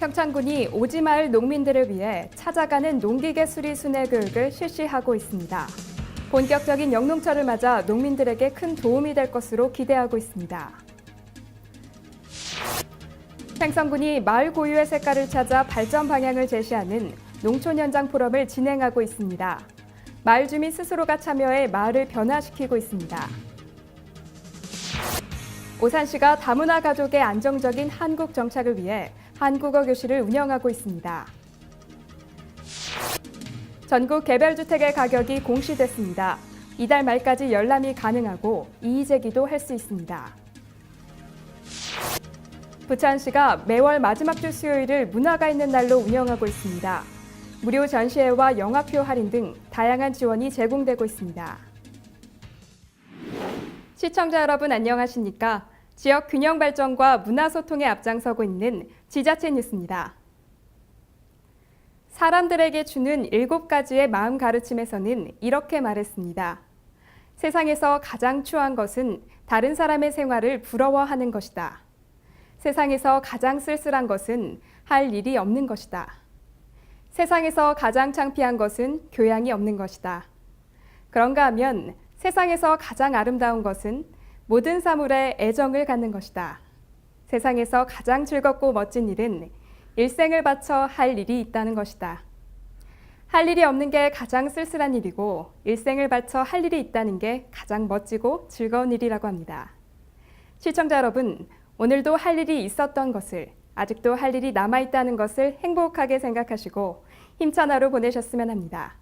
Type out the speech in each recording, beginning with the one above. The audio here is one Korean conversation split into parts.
평창군이 오지마을 농민들을 위해 찾아가는 농기계 수리 순회 교육을 실시하고 있습니다. 본격적인 영농철을 맞아 농민들에게 큰 도움이 될 것으로 기대하고 있습니다. 팽성군이 마을 고유의 색깔을 찾아 발전 방향을 제시하는 농촌 현장 포럼을 진행하고 있습니다. 마을 주민 스스로가 참여해 마을을 변화시키고 있습니다. 오산시가 다문화 가족의 안정적인 한국 정착을 위해 한국어 교실을 운영하고 있습니다. 전국 개별주택의 가격이 공시됐습니다. 이달 말까지 열람이 가능하고 이의제기도 할 수 있습니다. 부천시가 매월 마지막 주 수요일을 문화가 있는 날로 운영하고 있습니다. 무료 전시회와 영화표 할인 등 다양한 지원이 제공되고 있습니다. 시청자 여러분 안녕하십니까? 지역 균형 발전과 문화 소통에 앞장서고 있는 지자체 뉴스입니다. 사람들에게 주는 7가지의 마음 가르침에서는 이렇게 말했습니다. 세상에서 가장 추한 것은 다른 사람의 생활을 부러워하는 것이다. 세상에서 가장 쓸쓸한 것은 할 일이 없는 것이다. 세상에서 가장 창피한 것은 교양이 없는 것이다. 그런가 하면 세상에서 가장 아름다운 것은 모든 사물에 애정을 갖는 것이다. 세상에서 가장 즐겁고 멋진 일은 일생을 바쳐 할 일이 있다는 것이다. 할 일이 없는 게 가장 쓸쓸한 일이고 일생을 바쳐 할 일이 있다는 게 가장 멋지고 즐거운 일이라고 합니다. 시청자 여러분, 오늘도 할 일이 있었던 것을, 아직도 할 일이 남아있다는 것을 행복하게 생각하시고 힘찬 하루 보내셨으면 합니다.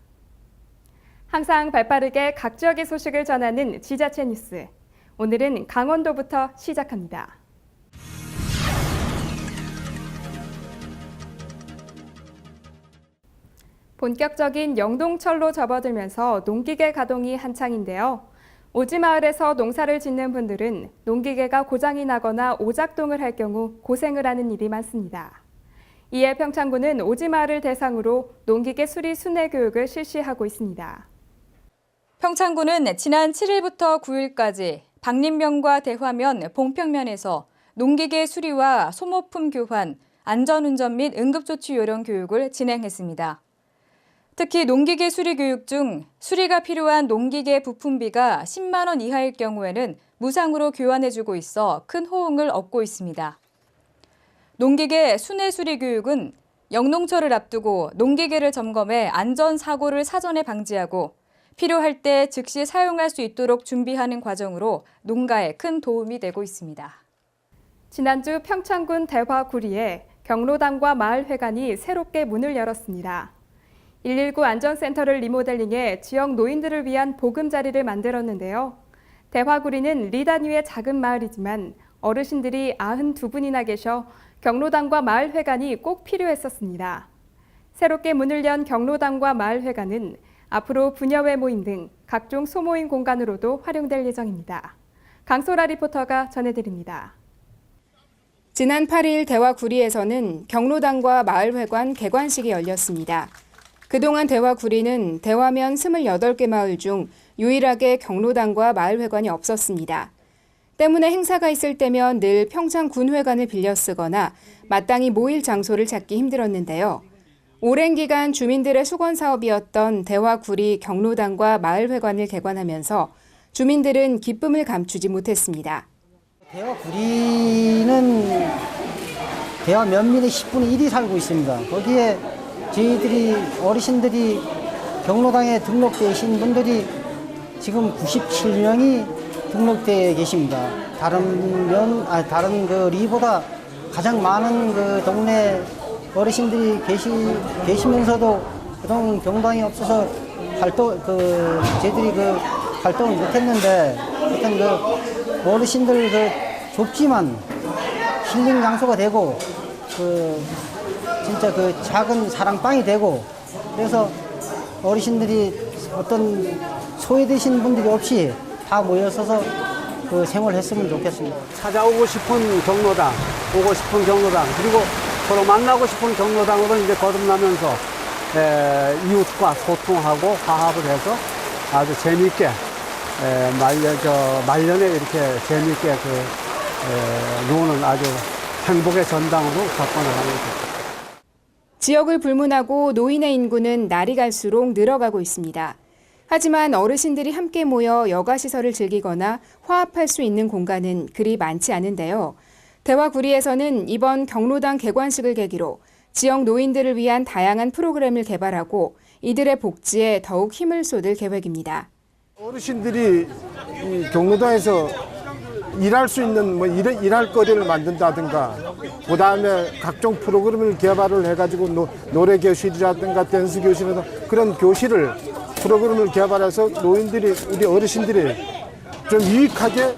항상 발빠르게 각 지역의 소식을 전하는 지자체 뉴스. 오늘은 강원도부터 시작합니다. 본격적인 영농철로 접어들면서 농기계 가동이 한창인데요. 오지마을에서 농사를 짓는 분들은 농기계가 고장이 나거나 오작동을 할 경우 고생을 하는 일이 많습니다. 이에 평창군은 오지마을을 대상으로 농기계 수리 순회 교육을 실시하고 있습니다. 평창군은 지난 7일부터 9일까지 박림면과 대화면, 봉평면에서 농기계 수리와 소모품 교환, 안전운전 및 응급조치 요령 교육을 진행했습니다. 특히 농기계 수리 교육 중 수리가 필요한 농기계 부품비가 10만 원 이하일 경우에는 무상으로 교환해주고 있어 큰 호응을 얻고 있습니다. 농기계 순회 수리 교육은 영농철을 앞두고 농기계를 점검해 안전사고를 사전에 방지하고 필요할 때 즉시 사용할 수 있도록 준비하는 과정으로 농가에 큰 도움이 되고 있습니다. 지난주 평창군 대화구리에 경로당과 마을회관이 새롭게 문을 열었습니다. 119 안전센터를 리모델링해 지역 노인들을 위한 보금자리를 만들었는데요. 대화구리는 리단위의 작은 마을이지만 어르신들이 92분이나 계셔 경로당과 마을회관이 꼭 필요했었습니다. 새롭게 문을 연 경로당과 마을회관은 앞으로 부녀회 모임 등 각종 소모임 공간으로도 활용될 예정입니다. 강소라 리포터가 전해드립니다. 지난 8일 대화구리에서는 경로당과 마을회관 개관식이 열렸습니다. 그동안 대화구리는 대화면 28개 마을 중 유일하게 경로당과 마을회관이 없었습니다. 때문에 행사가 있을 때면 늘 평창군회관을 빌려 쓰거나 마땅히 모일 장소를 찾기 힘들었는데요. 오랜 기간 주민들의 수건 사업이었던 대화구리 경로당과 마을회관을 개관하면서 주민들은 기쁨을 감추지 못했습니다. 대화구리는 대화 면민의 10분의 1이 살고 있습니다. 거기에 저희들이 어르신들이 경로당에 등록되신 분들이 지금 97명이 등록되어 계십니다. 다른 그 리보다 가장 많은 그 동네 어르신들이 계시면서도 그동안 경로당이 없어서 저희들이 그 활동을 못했는데, 어떤 그 어르신들 좁지만 힐링 장소가 되고, 진짜 작은 사랑방이 되고, 그래서 어르신들이 어떤 소외되신 분들이 없이 다 모여서서 생활을 했으면 좋겠습니다. 찾아오고 싶은 경로당, 오고 싶은 경로당, 그리고 서로 만나고 싶은 경로당으로 이제 거듭나면서 이웃과 소통하고 화합을 해서 아주 재미있게 말년에 이렇게 재미있게 노는 아주 행복의 전당으로 바꿔나가는 거죠. 지역을 불문하고 노인의 인구는 날이 갈수록 늘어가고 있습니다. 하지만 어르신들이 함께 모여 여가시설을 즐기거나 화합할 수 있는 공간은 그리 많지 않은데요. 대화구리에서는 이번 경로당 개관식을 계기로 지역 노인들을 위한 다양한 프로그램을 개발하고 이들의 복지에 더욱 힘을 쏟을 계획입니다. 어르신들이 이 경로당에서 일할 수 있는 일할 거리를 만든다든가, 그 다음에 각종 프로그램을 개발을 해가지고 노래 교실이라든가 댄스 교실이라든가 그런 프로그램을 개발해서 노인들이, 우리 어르신들이 좀 유익하게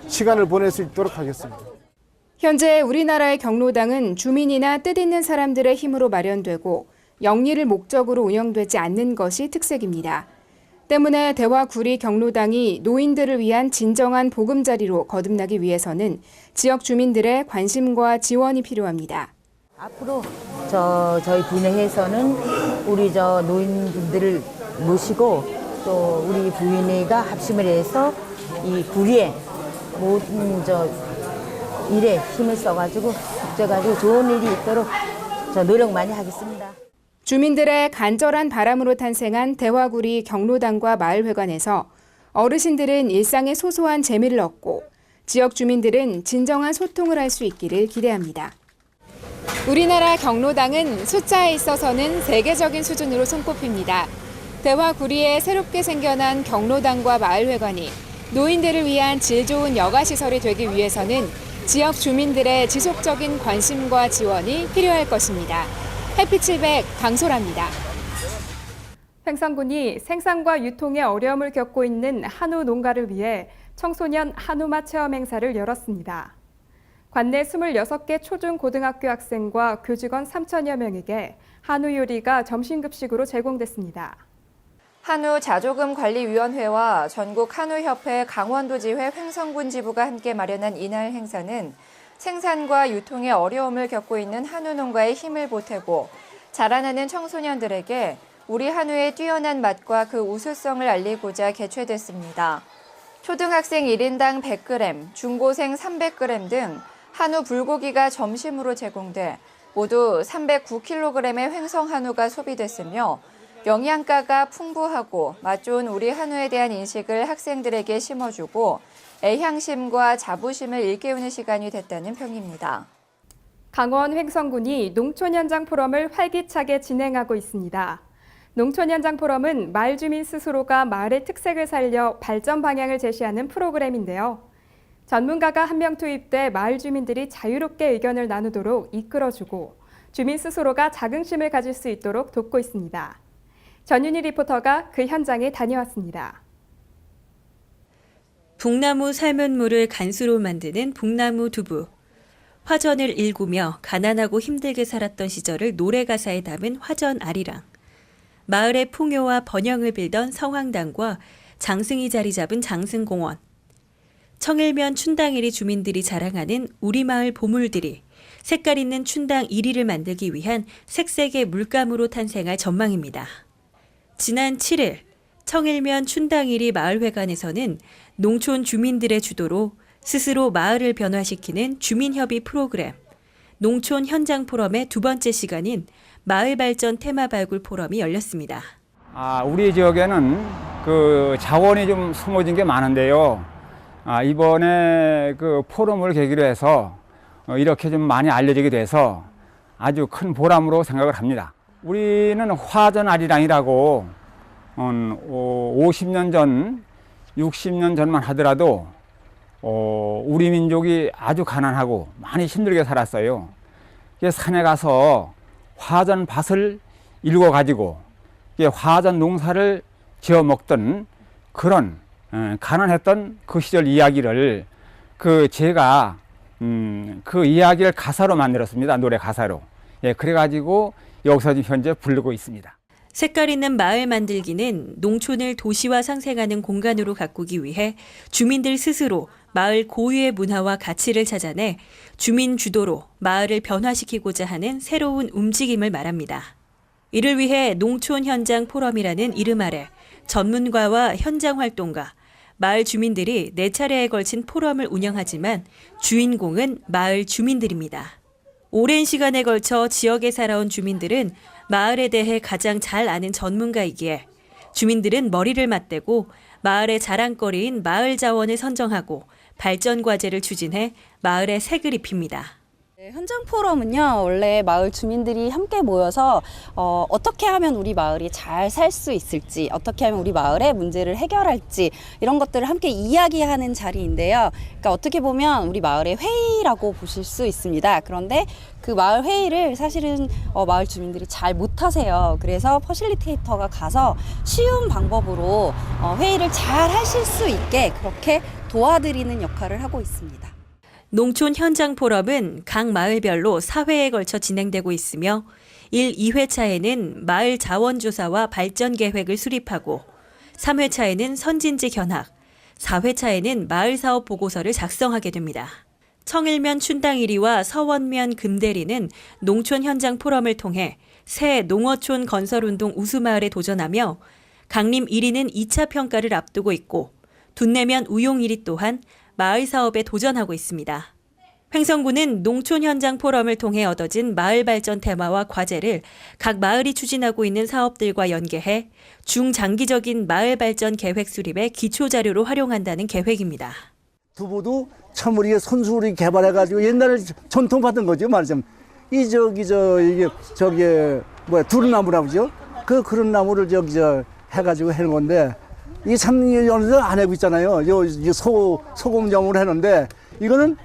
시간을 보낼 수 있도록 하겠습니다. 현재 우리나라의 경로당은 주민이나 뜻있는 사람들의 힘으로 마련되고 영리를 목적으로 운영되지 않는 것이 특색입니다. 때문에 대화구리 경로당이 노인들을 위한 진정한 보금자리로 거듭나기 위해서는 지역 주민들의 관심과 지원이 필요합니다. 앞으로 저희 부인회에서는 우리 노인분들을 모시고 또 우리 부인회가 합심을 해서 이 구리에 모든 일에 힘을 써가지고 복져가지고 좋은 일이 있도록 노력 많이 하겠습니다. 주민들의 간절한 바람으로 탄생한 대화구리 경로당과 마을회관에서 어르신들은 일상의 소소한 재미를 얻고 지역 주민들은 진정한 소통을 할 수 있기를 기대합니다. 우리나라 경로당은 숫자에 있어서는 세계적인 수준으로 손꼽힙니다. 대화구리에 새롭게 생겨난 경로당과 마을회관이 노인들을 위한 질 좋은 여가시설이 되기 위해서는 지역 주민들의 지속적인 관심과 지원이 필요할 것입니다. 햇빛700 강소라입니다. 횡성군이 생산과 유통에 어려움을 겪고 있는 한우 농가를 위해 청소년 한우맛 체험 행사를 열었습니다. 관내 26개 초중고등학교 학생과 교직원 3천여 명에게 한우 요리가 점심급식으로 제공됐습니다. 한우자조금관리위원회와 전국한우협회 강원도지회 횡성군 지부가 함께 마련한 이날 행사는 생산과 유통에 어려움을 겪고 있는 한우 농가에 힘을 보태고 자라나는 청소년들에게 우리 한우의 뛰어난 맛과 그 우수성을 알리고자 개최됐습니다. 초등학생 1인당 100g, 중고생 300g 등 한우 불고기가 점심으로 제공돼 모두 309kg의 횡성 한우가 소비됐으며 영양가가 풍부하고 맛 좋은 우리 한우에 대한 인식을 학생들에게 심어주고 애향심과 자부심을 일깨우는 시간이 됐다는 평입니다. 강원 횡성군이 농촌 현장 포럼을 활기차게 진행하고 있습니다. 농촌 현장 포럼은 마을 주민 스스로가 마을의 특색을 살려 발전 방향을 제시하는 프로그램인데요. 전문가가 한 명 투입돼 마을 주민들이 자유롭게 의견을 나누도록 이끌어주고 주민 스스로가 자긍심을 가질 수 있도록 돕고 있습니다. 전윤희 리포터가 그 현장에 다녀왔습니다. 북나무 삶은 물을 간수로 만드는 북나무 두부. 화전을 일구며 가난하고 힘들게 살았던 시절을 노래 가사에 담은 화전 아리랑. 마을의 풍요와 번영을 빌던 성황당과 장승이 자리 잡은 장승공원. 청일면 춘당일이 주민들이 자랑하는 우리 마을 보물들이 색깔 있는 춘당 1위를 만들기 위한 색색의 물감으로 탄생할 전망입니다. 지난 7일 청일면 춘당일이 마을회관에서는 농촌 주민들의 주도로 스스로 마을을 변화시키는 주민협의 프로그램, 농촌 현장 포럼의 두 번째 시간인 마을 발전 테마 발굴 포럼이 열렸습니다. 우리 지역에는 그 자원이 좀 숨어진 게 많은데요. 이번에 그 포럼을 계기로 해서 이렇게 좀 많이 알려지게 돼서 아주 큰 보람으로 생각을 합니다. 우리는 화전 아리랑이라고 50년 전, 60년 전만 하더라도 우리 민족이 아주 가난하고 많이 힘들게 살았어요. 산에 가서 화전 밭을 일궈 가지고 화전 농사를 지어 먹던 그런 가난했던 그 시절 이야기를 제가 그 이야기를 가사로 만들었습니다. 노래 가사로. 그래가지고 여기서 지금 현재 부르고 있습니다. 색깔 있는 마을 만들기는 농촌을 도시화 상생하는 공간으로 가꾸기 위해 주민들 스스로 마을 고유의 문화와 가치를 찾아내 주민 주도로 마을을 변화시키고자 하는 새로운 움직임을 말합니다. 이를 위해 농촌 현장 포럼이라는 이름 아래 전문가와 현장 활동가, 마을 주민들이 4차례에 걸친 포럼을 운영하지만 주인공은 마을 주민들입니다. 오랜 시간에 걸쳐 지역에 살아온 주민들은 마을에 대해 가장 잘 아는 전문가이기에 주민들은 머리를 맞대고 마을의 자랑거리인 마을 자원을 선정하고 발전 과제를 추진해 마을에 색을 입힙니다. 현장 포럼은요, 원래 마을 주민들이 함께 모여서 어떻게 하면 우리 마을이 잘 살 수 있을지, 어떻게 하면 우리 마을의 문제를 해결할지 이런 것들을 함께 이야기하는 자리인데요. 그러니까 어떻게 보면 우리 마을의 회의라고 보실 수 있습니다. 그런데 그 마을 회의를 사실은 마을 주민들이 잘 못하세요. 그래서 퍼실리테이터가 가서 쉬운 방법으로 회의를 잘 하실 수 있게 그렇게 도와드리는 역할을 하고 있습니다. 농촌 현장 포럼은 각 마을별로 4회에 걸쳐 진행되고 있으며 1, 2회차에는 마을 자원조사와 발전 계획을 수립하고 3회차에는 선진지 견학, 4회차에는 마을 사업 보고서를 작성하게 됩니다. 청일면 춘당일이와 서원면 금대리는 농촌 현장 포럼을 통해 새 농어촌 건설운동 우수마을에 도전하며 강림 1위는 2차 평가를 앞두고 있고 둔내면 우용1위 또한 마을 사업에 도전하고 있습니다. 횡성군은 농촌 현장 포럼을 통해 얻어진 마을 발전 테마와 과제를 각 마을이 추진하고 있는 사업들과 연계해 중장기적인 마을 발전 계획 수립의 기초 자료로 활용한다는 계획입니다. 두부도 참 우리가 손수를 개발해가지고 옛날에 전통 받은 거죠, 말하자면. 이게 두릅나무라고 그러죠? 그런 나무를 해가지고 해는 건데, 이게 참 연을 안 하고 있잖아요. 소금염으로 했는데, 이거는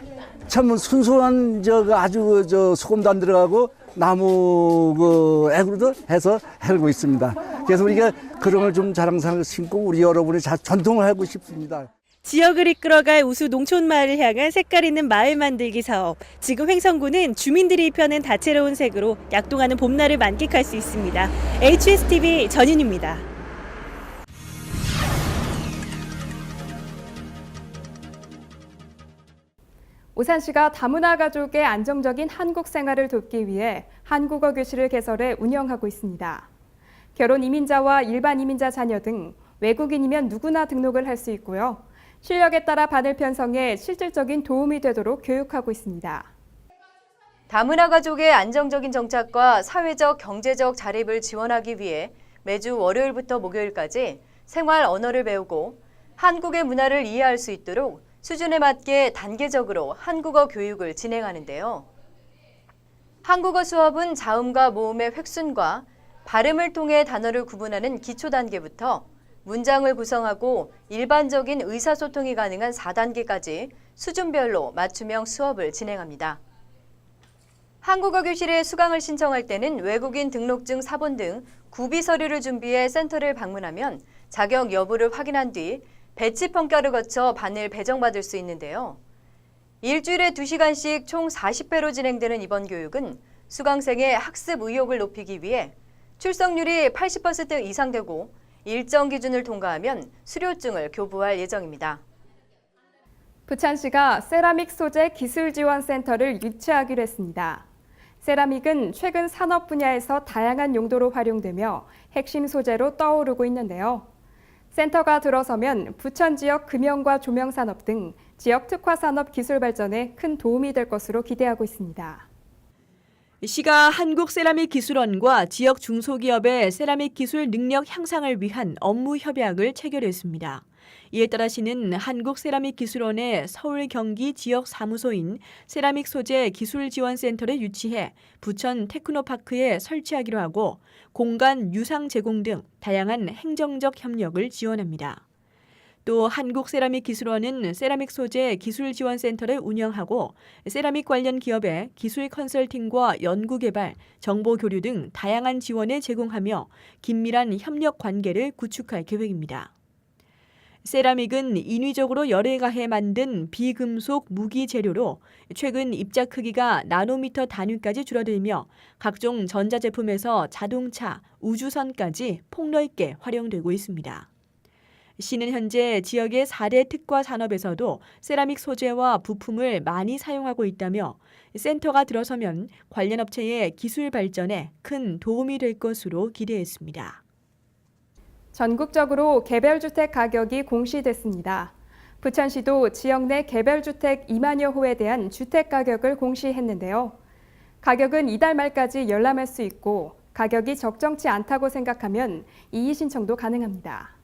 참 순수한 아주 소금도 안 들어가고 나무 액으로도 해서 해고 있습니다. 그래서 우리가 그런 걸 좀 자랑스럽게 심고 우리 여러분이 전통을 하고 싶습니다. 지역을 이끌어갈 우수 농촌 마을을 향한 색깔 있는 마을 만들기 사업. 지금 횡성군은 주민들이 입혀낸 다채로운 색으로 약동하는 봄날을 만끽할 수 있습니다. HSTV 전윤입니다. 오산시가 다문화 가족의 안정적인 한국 생활을 돕기 위해 한국어 교실을 개설해 운영하고 있습니다. 결혼 이민자와 일반 이민자 자녀 등 외국인이면 누구나 등록을 할 수 있고요. 실력에 따라 반을 편성해 실질적인 도움이 되도록 교육하고 있습니다. 다문화 가족의 안정적인 정착과 사회적, 경제적 자립을 지원하기 위해 매주 월요일부터 목요일까지 생활 언어를 배우고 한국의 문화를 이해할 수 있도록 수준에 맞게 단계적으로 한국어 교육을 진행하는데요. 한국어 수업은 자음과 모음의 획순과 발음을 통해 단어를 구분하는 기초 단계부터 문장을 구성하고 일반적인 의사소통이 가능한 4단계까지 수준별로 맞춤형 수업을 진행합니다. 한국어 교실에 수강을 신청할 때는 외국인 등록증 사본 등 구비 서류를 준비해 센터를 방문하면 자격 여부를 확인한 뒤 배치 평가를 거쳐 반을 배정받을 수 있는데요. 일주일에 2시간씩 총 40회로 진행되는 이번 교육은 수강생의 학습 의욕을 높이기 위해 출석률이 80% 이상 되고 일정 기준을 통과하면 수료증을 교부할 예정입니다. 부천시가 세라믹 소재 기술 지원 센터를 유치하기로 했습니다. 세라믹은 최근 산업 분야에서 다양한 용도로 활용되며 핵심 소재로 떠오르고 있는데요. 센터가 들어서면 부천 지역 금형과 조명 산업 등 지역 특화 산업 기술 발전에 큰 도움이 될 것으로 기대하고 있습니다. 시가 한국세라믹기술원과 지역 중소기업의 세라믹 기술 능력 향상을 위한 업무 협약을 체결했습니다. 이에 따라 시는 한국세라믹기술원의 서울 경기 지역 사무소인 세라믹 소재 기술지원센터를 유치해 부천 테크노파크에 설치하기로 하고 공간 유상 제공 등 다양한 행정적 협력을 지원합니다. 또 한국세라믹기술원은 세라믹 소재 기술지원센터를 운영하고 세라믹 관련 기업에 기술 컨설팅과 연구개발, 정보교류 등 다양한 지원을 제공하며 긴밀한 협력 관계를 구축할 계획입니다. 세라믹은 인위적으로 열에 가해 만든 비금속 무기 재료로 최근 입자 크기가 나노미터 단위까지 줄어들며 각종 전자제품에서 자동차, 우주선까지 폭넓게 활용되고 있습니다. 시는 현재 지역의 4대 특화 산업에서도 세라믹 소재와 부품을 많이 사용하고 있다며 센터가 들어서면 관련 업체의 기술 발전에 큰 도움이 될 것으로 기대했습니다. 전국적으로 개별주택 가격이 공시됐습니다. 부천시도 지역 내 개별주택 2만여 호에 대한 주택 가격을 공시했는데요. 가격은 이달 말까지 열람할 수 있고 가격이 적정치 않다고 생각하면 이의 신청도 가능합니다.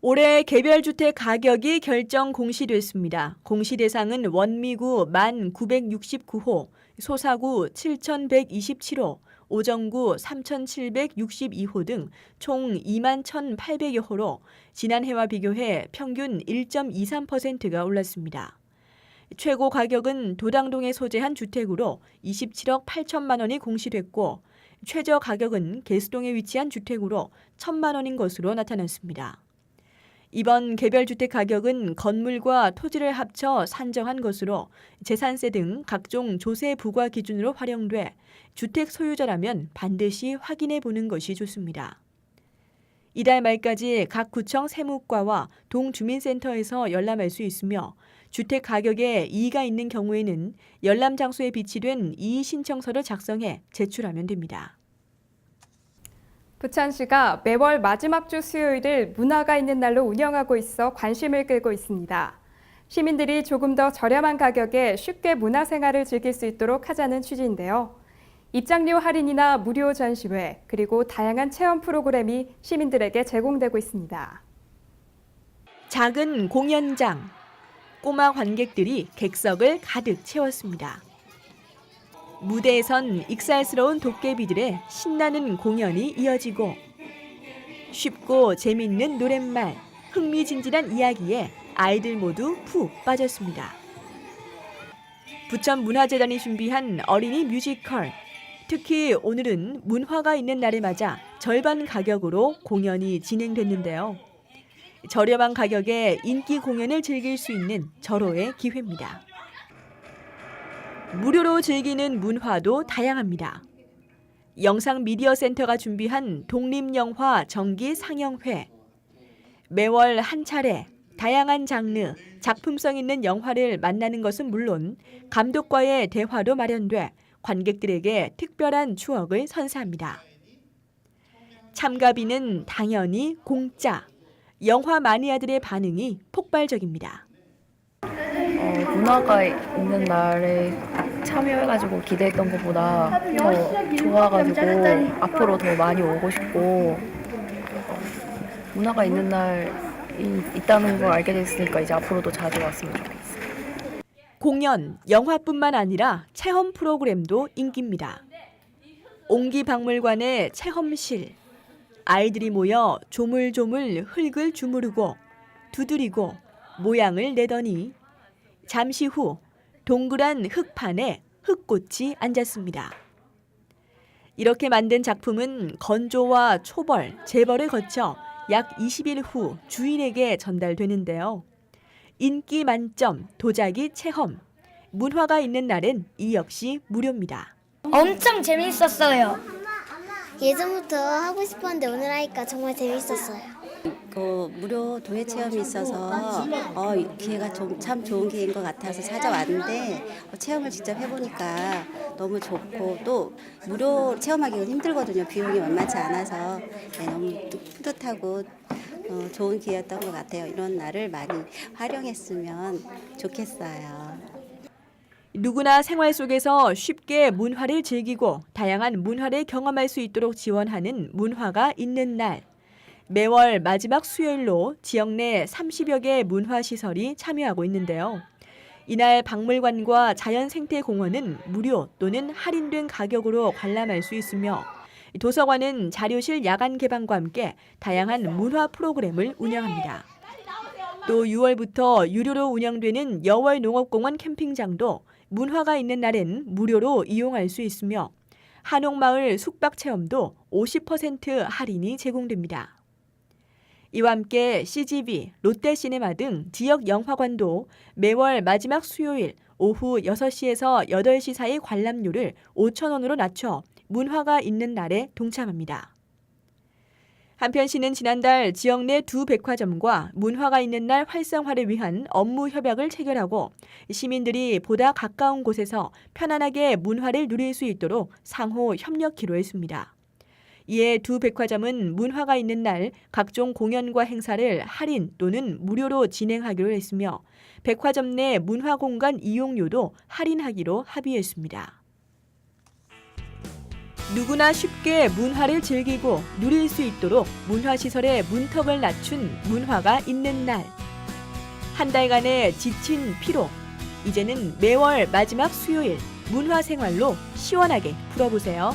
올해 개별주택 가격이 결정 공시됐습니다. 공시 대상은 원미구 1969호, 소사구 7127호, 오정구 3762호 등 총 21,800여 호로 지난해와 비교해 평균 1.23%가 올랐습니다. 최고 가격은 도당동에 소재한 주택으로 27억 8천만 원이 공시됐고 최저 가격은 개수동에 위치한 주택으로 1,000만 원인 것으로 나타났습니다. 이번 개별주택 가격은 건물과 토지를 합쳐 산정한 것으로 재산세 등 각종 조세 부과 기준으로 활용돼 주택 소유자라면 반드시 확인해 보는 것이 좋습니다. 이달 말까지 각 구청 세무과와 동주민센터에서 열람할 수 있으며 주택 가격에 이의가 있는 경우에는 열람 장소에 비치된 이의 신청서를 작성해 제출하면 됩니다. 부천시가 매월 마지막 주 수요일을 문화가 있는 날로 운영하고 있어 관심을 끌고 있습니다. 시민들이 조금 더 저렴한 가격에 쉽게 문화생활을 즐길 수 있도록 하자는 취지인데요. 입장료 할인이나 무료 전시회, 그리고 다양한 체험 프로그램이 시민들에게 제공되고 있습니다. 작은 공연장, 꼬마 관객들이 객석을 가득 채웠습니다. 무대에선 익살스러운 도깨비들의 신나는 공연이 이어지고 쉽고 재미있는 노랫말, 흥미진진한 이야기에 아이들 모두 푹 빠졌습니다. 부천문화재단이 준비한 어린이 뮤지컬, 특히 오늘은 문화가 있는 날에 맞아 절반 가격으로 공연이 진행됐는데요. 저렴한 가격에 인기 공연을 즐길 수 있는 절호의 기회입니다. 무료로 즐기는 문화도 다양합니다. 영상미디어센터가 준비한 독립영화 정기 상영회. 매월 한 차례 다양한 장르, 작품성 있는 영화를 만나는 것은 물론 감독과의 대화도 마련돼 관객들에게 특별한 추억을 선사합니다. 참가비는 당연히 공짜. 영화 마니아들의 반응이 폭발적입니다. 문화가 있는 날에 참여해가지고 기대했던 것보다 더 좋아가지고 앞으로 더 많이 오고 싶고 문화가 있는 날이 있다는 걸 알게 됐으니까 이제 앞으로도 자주 왔으면 좋겠어요. 공연, 영화뿐만 아니라 체험 프로그램도 인기입니다. 옹기박물관의 체험실, 아이들이 모여 조물조물 흙을 주무르고 두드리고 모양을 내더니 잠시 후 동그란 흙판에 흙꽃이 앉았습니다. 이렇게 만든 작품은 건조와 초벌, 재벌을 거쳐 약 20일 후 주인에게 전달되는데요. 인기 만점 도자기 체험. 문화가 있는 날엔 이 역시 무료입니다. 엄청 재밌었어요. 예전부터 하고 싶었는데 오늘 하니까 정말 재밌었어요. 무료 도예 체험이 있어서 기회가 참 좋은 기회인 것 같아서 찾아왔는데 체험을 직접 해보니까 너무 좋고 또 무료 체험하기는 힘들거든요. 비용이 만만치 않아서 너무 뿌듯하고 좋은 기회였던 것 같아요. 이런 날을 많이 활용했으면 좋겠어요. 누구나 생활 속에서 쉽게 문화를 즐기고 다양한 문화를 경험할 수 있도록 지원하는 문화가 있는 날. 매월 마지막 수요일로 지역 내 30여 개의 문화시설이 참여하고 있는데요. 이날 박물관과 자연생태공원은 무료 또는 할인된 가격으로 관람할 수 있으며 도서관은 자료실 야간 개방과 함께 다양한 문화 프로그램을 운영합니다. 또 6월부터 유료로 운영되는 여월농업공원 캠핑장도 문화가 있는 날엔 무료로 이용할 수 있으며 한옥마을 숙박체험도 50% 할인이 제공됩니다. 이와 함께 CGV, 롯데시네마 등 지역 영화관도 매월 마지막 수요일 오후 6시에서 8시 사이 관람료를 5,000원으로 낮춰 문화가 있는 날에 동참합니다. 한편 시는 지난달 지역 내 두 백화점과 문화가 있는 날 활성화를 위한 업무 협약을 체결하고 시민들이 보다 가까운 곳에서 편안하게 문화를 누릴 수 있도록 상호 협력키로 했습니다. 이에 두 백화점은 문화가 있는 날 각종 공연과 행사를 할인 또는 무료로 진행하기로 했으며 백화점 내 문화공간 이용료도 할인하기로 합의했습니다. 누구나 쉽게 문화를 즐기고 누릴 수 있도록 문화시설의 문턱을 낮춘 문화가 있는 날. 한 달간의 지친 피로, 이제는 매월 마지막 수요일 문화생활로 시원하게 풀어보세요.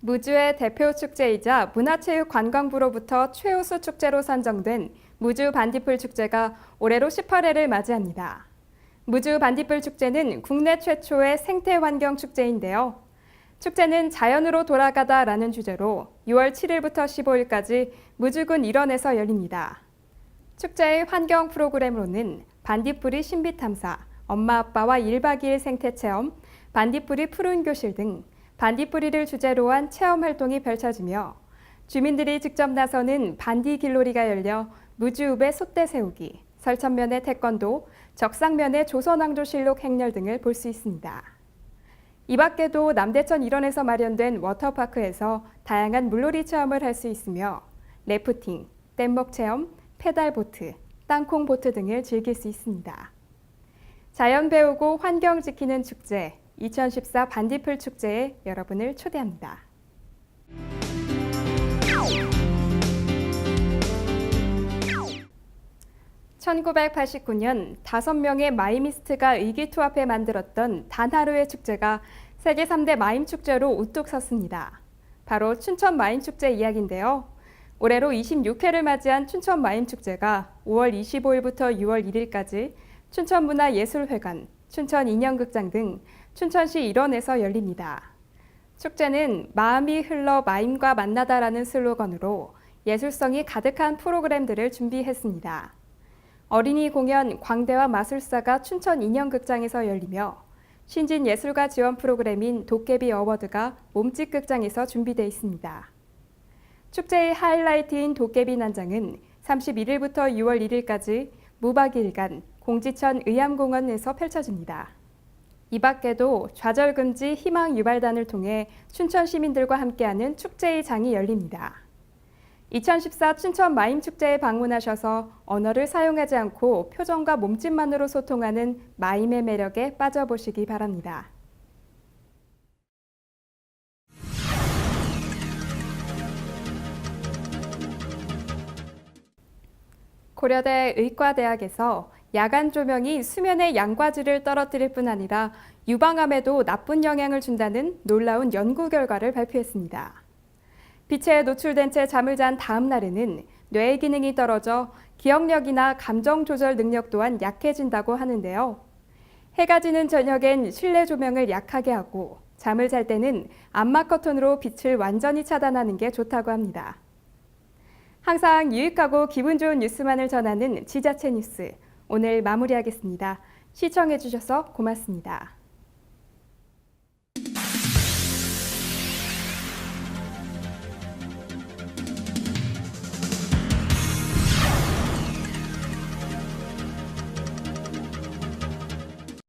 무주의 대표 축제이자 문화체육관광부로부터 최우수 축제로 선정된 무주 반딧불 축제가 올해로 18회를 맞이합니다. 무주 반딧불 축제는 국내 최초의 생태환경 축제인데요. 축제는 자연으로 돌아가다라는 주제로 6월 7일부터 15일까지 무주군 일원에서 열립니다. 축제의 환경 프로그램으로는 반딧불이 신비 탐사, 엄마 아빠와 1박 2일 생태 체험, 반딧불이 푸른 교실 등 반딧불이를 주제로 한 체험 활동이 펼쳐지며 주민들이 직접 나서는 반디 길놀이가 열려 무주읍의 솥대 세우기, 설천면의 태권도, 적상면의 조선왕조실록 행렬 등을 볼 수 있습니다. 이 밖에도 남대천 일원에서 마련된 워터파크에서 다양한 물놀이 체험을 할 수 있으며 래프팅, 뗏목 체험, 페달보트, 땅콩보트 등을 즐길 수 있습니다. 자연 배우고 환경 지키는 축제, 2014 반딧불 축제에 여러분을 초대합니다. (1989년) 5명의 마이미스트가 의기투합해 만들었던 단 하루의 축제가 세계 3대 마임 축제로 우뚝 섰습니다. 바로 춘천 마임 축제 이야기인데요. 올해로 26회를 맞이한 춘천 마임 축제가 5월 25일부터 6월 1일까지 춘천문화예술회관, 춘천인형극장 등 춘천시 일원에서 열립니다. 축제는 마음이 흘러 마임과 만나다라는 슬로건으로 예술성이 가득한 프로그램들을 준비했습니다. 어린이 공연 광대와 마술사가 춘천인형극장에서 열리며 신진예술가 지원 프로그램인 도깨비 어워드가 몸짓극장에서 준비되어 있습니다. 축제의 하이라이트인 도깨비 난장은 31일부터 6월 1일까지 무박일간 공지천 의암공원에서 펼쳐집니다. 이 밖에도 좌절금지 희망유발단을 통해 춘천 시민들과 함께하는 축제의 장이 열립니다. 2014 춘천 마임축제에 방문하셔서 언어를 사용하지 않고 표정과 몸짓만으로 소통하는 마임의 매력에 빠져보시기 바랍니다. 고려대 의과대학에서 야간 조명이 수면의 양과질을 떨어뜨릴 뿐 아니라 유방암에도 나쁜 영향을 준다는 놀라운 연구 결과를 발표했습니다. 빛에 노출된 채 잠을 잔 다음 날에는 뇌의 기능이 떨어져 기억력이나 감정 조절 능력 또한 약해진다고 하는데요. 해가 지는 저녁엔 실내 조명을 약하게 하고 잠을 잘 때는 암막 커튼으로 빛을 완전히 차단하는 게 좋다고 합니다. 항상 유익하고 기분 좋은 뉴스만을 전하는 지자체 뉴스, 오늘 마무리하겠습니다. 시청해주셔서 고맙습니다.